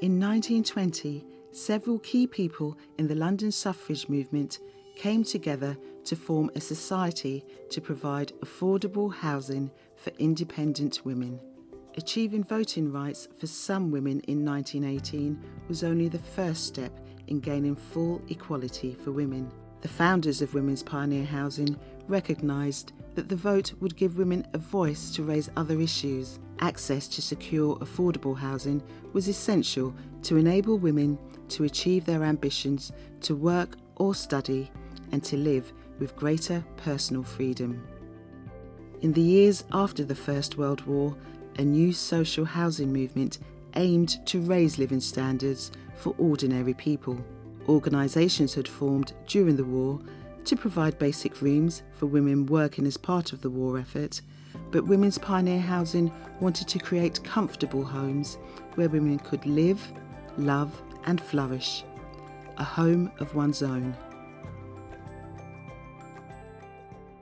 In 1920, several key people in the London suffrage movement came together to form a society to provide affordable housing for independent women. Achieving voting rights for some women in 1918 was only the first step in gaining full equality for women. The founders of Women's Pioneer Housing recognised that the vote would give women a voice to raise other issues. Access to secure, affordable housing was essential to enable women to achieve their ambitions to work or study and to live with greater personal freedom. In the years after the First World War, a new social housing movement aimed to raise living standards for ordinary people. Organisations had formed during the war to provide basic rooms for women working as part of the war effort, but Women's Pioneer Housing wanted to create comfortable homes where women could live, love and flourish. A home of one's own.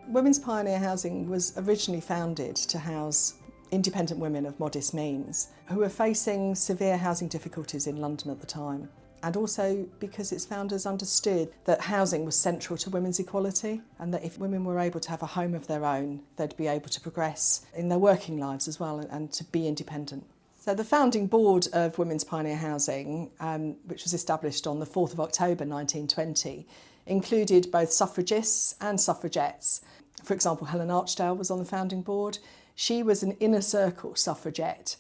Women's Pioneer Housing was originally founded to house independent women of modest means who were facing severe housing difficulties in London at the time, and also because its founders understood that housing was central to women's equality, and that if women were able to have a home of their own, they'd be able to progress in their working lives as well and to be independent. So the founding board of Women's Pioneer Housing, which was established on the 4th of October 1920, included both suffragists and suffragettes. For example, Helen Archdale was on the founding board. She was an inner circle suffragette,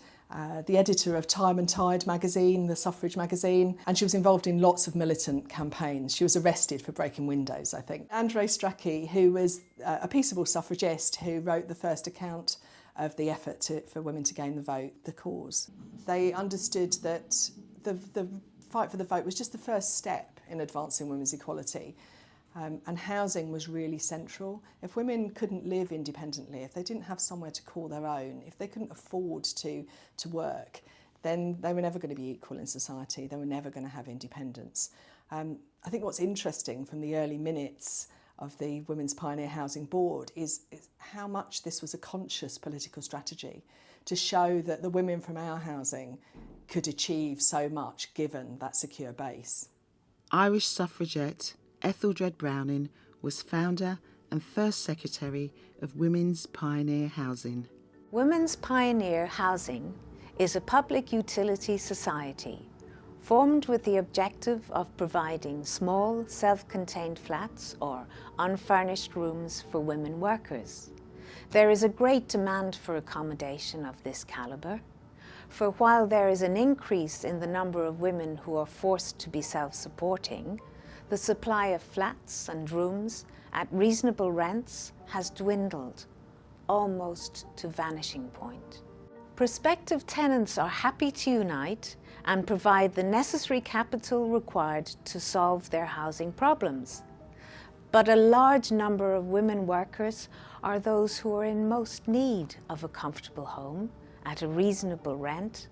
the editor of Time and Tide magazine, the suffrage magazine, and she was involved in lots of militant campaigns. She was arrested for breaking windows, I think. Andre Strachey, who was a peaceable suffragist who wrote the first account of the effort for women to gain the vote, the cause. They understood that the fight for the vote was just the first step in advancing women's equality. And housing was really central. If women couldn't live independently, if they didn't have somewhere to call their own, if they couldn't afford to work, then they were never going to be equal in society. They were never going to have independence. I think what's interesting from the early minutes of the Women's Pioneer Housing Board is how much this was a conscious political strategy to show that the women from our housing could achieve so much given that secure base. Irish suffragette Ethelred Browning was founder and first secretary of Women's Pioneer Housing. Women's Pioneer Housing is a public utility society formed with the objective of providing small, self-contained flats or unfurnished rooms for women workers. There is a great demand for accommodation of this calibre, for while there is an increase in the number of women who are forced to be self-supporting, the supply of flats and rooms at reasonable rents has dwindled, almost to vanishing point. Prospective tenants are happy to unite and provide the necessary capital required to solve their housing problems. But a large number of women workers are those who are in most need of a comfortable home at a reasonable rent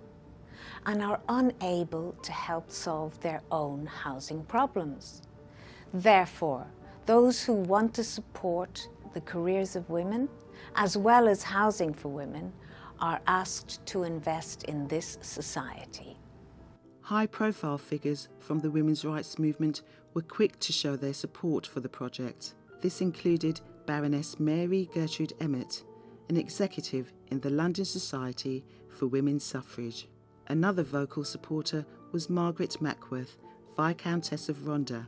and are unable to help solve their own housing problems. Therefore, those who want to support the careers of women, as well as housing for women, are asked to invest in this society. High-profile figures from the women's rights movement were quick to show their support for the project. This included Baroness Mary Gertrude Emmett, an executive in the London Society for Women's Suffrage. Another vocal supporter was Margaret Mackworth, Viscountess of Rhondda,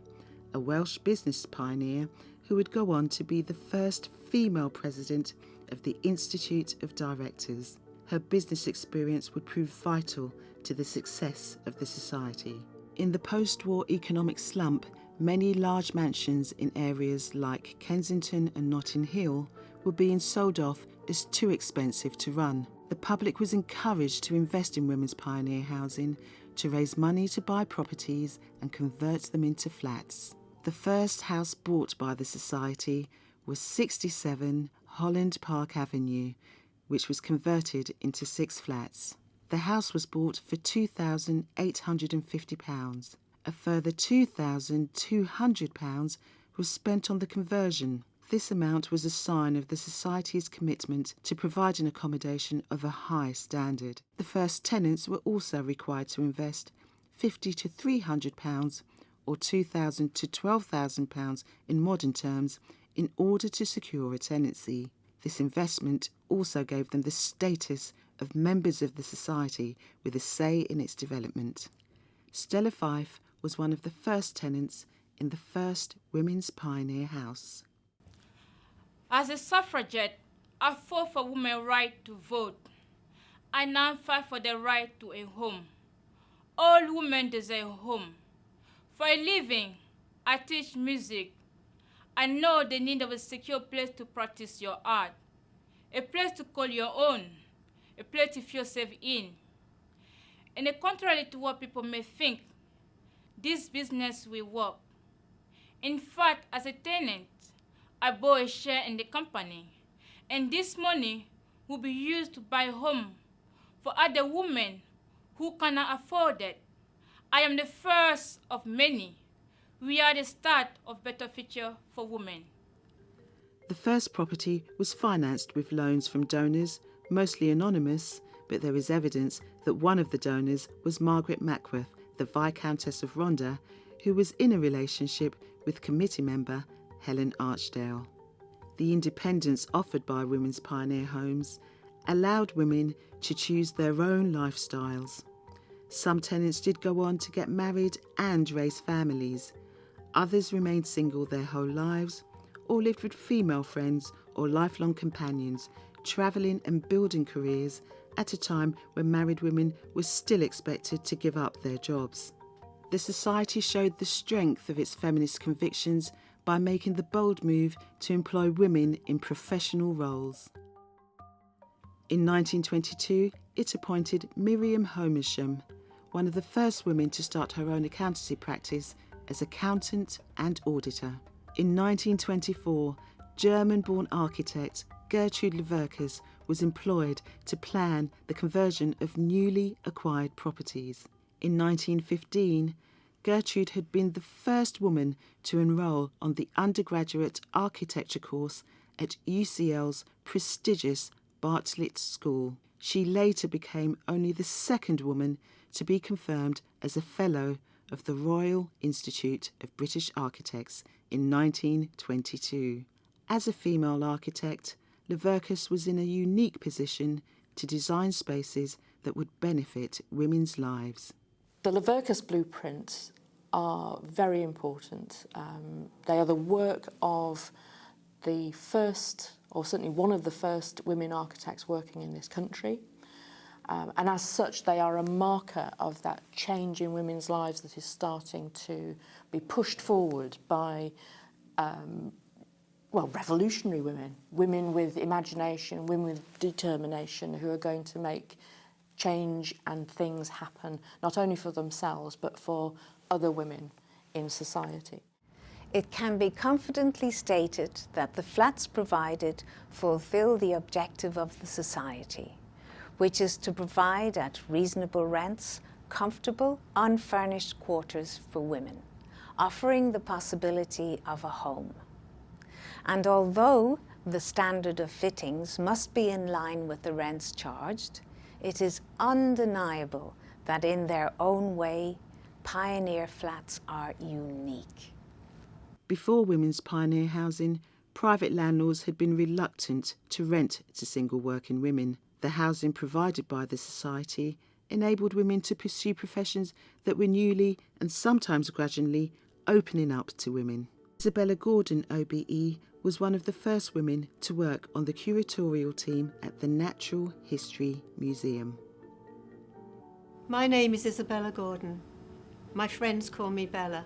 a Welsh business pioneer who would go on to be the first female president of the Institute of Directors. Her business experience would prove vital to the success of the society. In the post-war economic slump, many large mansions in areas like Kensington and Notting Hill were being sold off as too expensive to run. The public was encouraged to invest in women's pioneer housing, to raise money to buy properties and convert them into flats. The first house bought by the society was 67 Holland Park Avenue, which was converted into 6 flats. The house was bought for £2,850. A further £2,200 was spent on the conversion. This amount was a sign of the Society's commitment to providing accommodation of a high standard. The first tenants were also required to invest £50 to £300 or £2,000 to £12,000 in modern terms in order to secure a tenancy. This investment also gave them the status of members of the society with a say in its development. Stella Fife was one of the first tenants in the first women's pioneer house. As a suffragette, I fought for women's right to vote. I now fight for the right to a home. All women deserve a home. For a living, I teach music. I know the need of a secure place to practice your art, a place to call your own, a place to feel safe in. And contrary to what people may think, this business will work. In fact, as a tenant, I bought a share in the company, and this money will be used to buy a home for other women who cannot afford it. I am the first of many. We are the start of better future for women. The first property was financed with loans from donors, mostly anonymous, but there is evidence that one of the donors was Margaret Mackworth, the Viscountess of Rhondda, who was in a relationship with committee member Helen Archdale. The independence offered by women's pioneer homes allowed women to choose their own lifestyles. Some tenants did go on to get married and raise families. Others remained single their whole lives or lived with female friends or lifelong companions, travelling and building careers at a time when married women were still expected to give up their jobs. The society showed the strength of its feminist convictions by making the bold move to employ women in professional roles. In 1922, it appointed Miriam Homersham, one of the first women to start her own accountancy practice, as accountant and auditor. In 1924, German-born architect Gertrude Leverkus was employed to plan the conversion of newly acquired properties. In 1915, Gertrude had been the first woman to enrol on the undergraduate architecture course at UCL's prestigious Bartlett School. She later became only the second woman to be confirmed as a Fellow of the Royal Institute of British Architects in 1922. As a female architect, Leverkus was in a unique position to design spaces that would benefit women's lives. The Leverkus blueprints are very important. They are the work of the first, or certainly one of the first, women architects working in this country. And as such, they are a marker of that change in women's lives that is starting to be pushed forward by, revolutionary women, women with imagination, women with determination, who are going to make change and things happen, not only for themselves, but for other women in society. It can be confidently stated that the flats provided fulfill the objective of the society, which is to provide at reasonable rents comfortable, unfurnished quarters for women, offering the possibility of a home. And although the standard of fittings must be in line with the rents charged, it is undeniable that in their own way, pioneer flats are unique. Before women's pioneer housing, private landlords had been reluctant to rent to single working women. The housing provided by the society enabled women to pursue professions that were newly and sometimes gradually opening up to women. Isabella Gordon, OBE, was one of the first women to work on the curatorial team at the Natural History Museum. My name is Isabella Gordon. My friends call me Bella.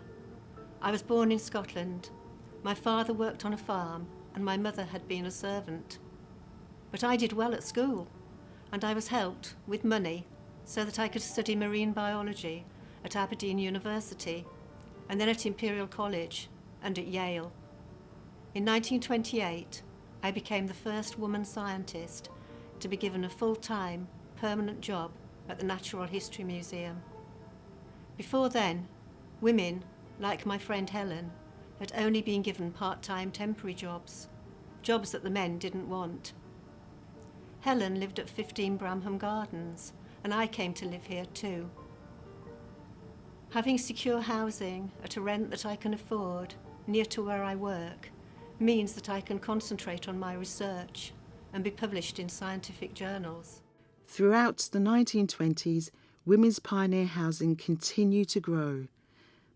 I was born in Scotland. My father worked on a farm and my mother had been a servant. But I did well at school, and I was helped with money so that I could study marine biology at Aberdeen University and then at Imperial College and at Yale. In 1928, I became the first woman scientist to be given a full-time, permanent job at the Natural History Museum. Before then, women, like my friend Helen, had only been given part-time temporary jobs that the men didn't want. Helen lived at 15 Bramham Gardens, and I came to live here too. Having secure housing at a rent that I can afford, near to where I work, means that I can concentrate on my research and be published in scientific journals. Throughout the 1920s, women's pioneer housing continued to grow.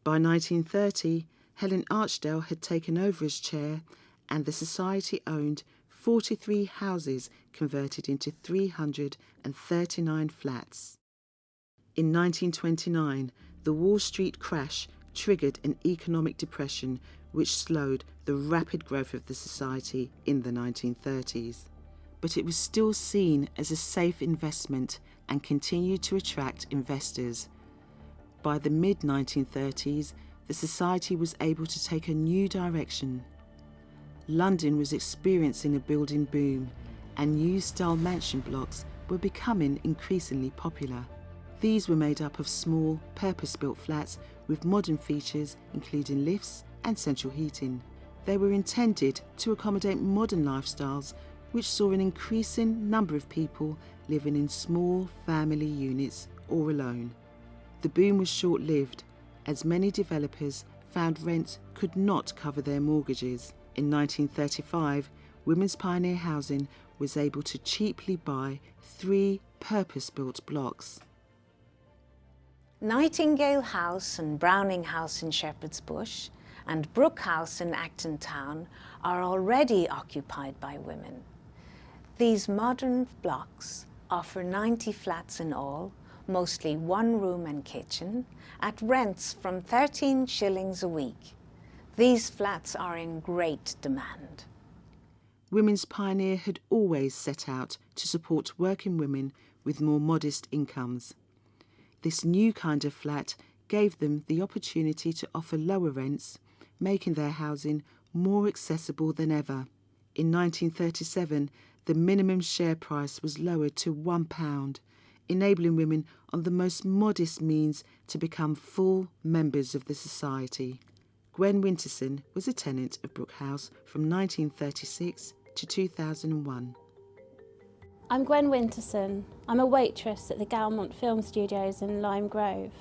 By 1930, Helen Archdale had taken over as chair, and the society owned 43 houses converted into 339 flats. In 1929, the Wall Street crash triggered an economic depression which slowed the rapid growth of the society in the 1930s. But it was still seen as a safe investment and continued to attract investors. By the mid-1930s, the society was able to take a new direction. London was experiencing a building boom, and new-style mansion blocks were becoming increasingly popular. These were made up of small, purpose-built flats with modern features including lifts and central heating. They were intended to accommodate modern lifestyles, which saw an increasing number of people living in small family units or alone. The boom was short-lived, as many developers found rent could not cover their mortgages. In 1935, Women's Pioneer Housing was able to cheaply buy 3 purpose-built blocks. Nightingale House and Browning House in Shepherd's Bush and Brook House in Acton Town are already occupied by women. These modern blocks offer 90 flats in all, mostly one room and kitchen, at rents from 13 shillings a week. These flats are in great demand. Women's Pioneer had always set out to support working women with more modest incomes. This new kind of flat gave them the opportunity to offer lower rents, making their housing more accessible than ever. In 1937, the minimum share price was lowered to £1, enabling women on the most modest means to become full members of the society. Gwen Winterson was a tenant of Brook House from 1936 to 2001. I'm Gwen Winterson. I'm a waitress at the Galmont Film Studios in Lime Grove.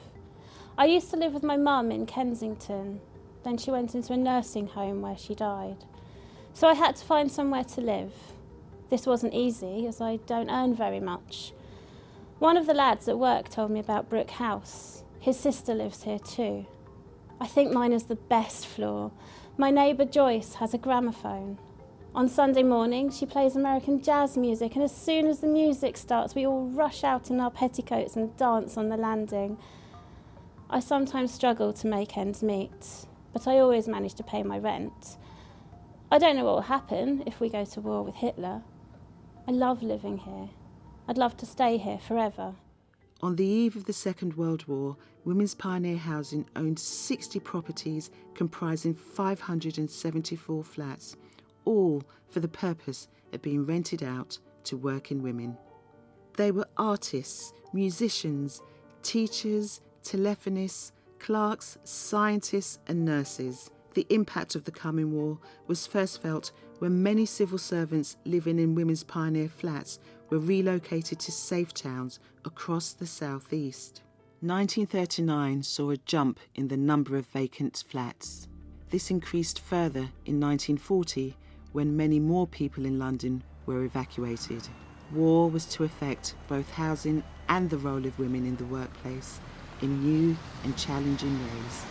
I used to live with my mum in Kensington. Then she went into a nursing home where she died. So I had to find somewhere to live. This wasn't easy, as I don't earn very much. One of the lads at work told me about Brook House. His sister lives here too. I think mine is the best floor. My neighbour Joyce has a gramophone. On Sunday morning, she plays American jazz music, and as soon as the music starts, we all rush out in our petticoats and dance on the landing. I sometimes struggle to make ends meet, but I always manage to pay my rent. I don't know what will happen if we go to war with Hitler. I love living here. I'd love to stay here forever. On the eve of the Second World War, Women's Pioneer Housing owned 60 properties comprising 574 flats, all for the purpose of being rented out to working women. They were artists, musicians, teachers, telephonists, clerks, scientists and nurses. The impact of the coming war was first felt when many civil servants living in women's pioneer flats were relocated to safe towns across the southeast. 1939 saw a jump in the number of vacant flats. This increased further in 1940 when many more people in London were evacuated. War was to affect both housing and the role of women in the workplace in new and challenging ways.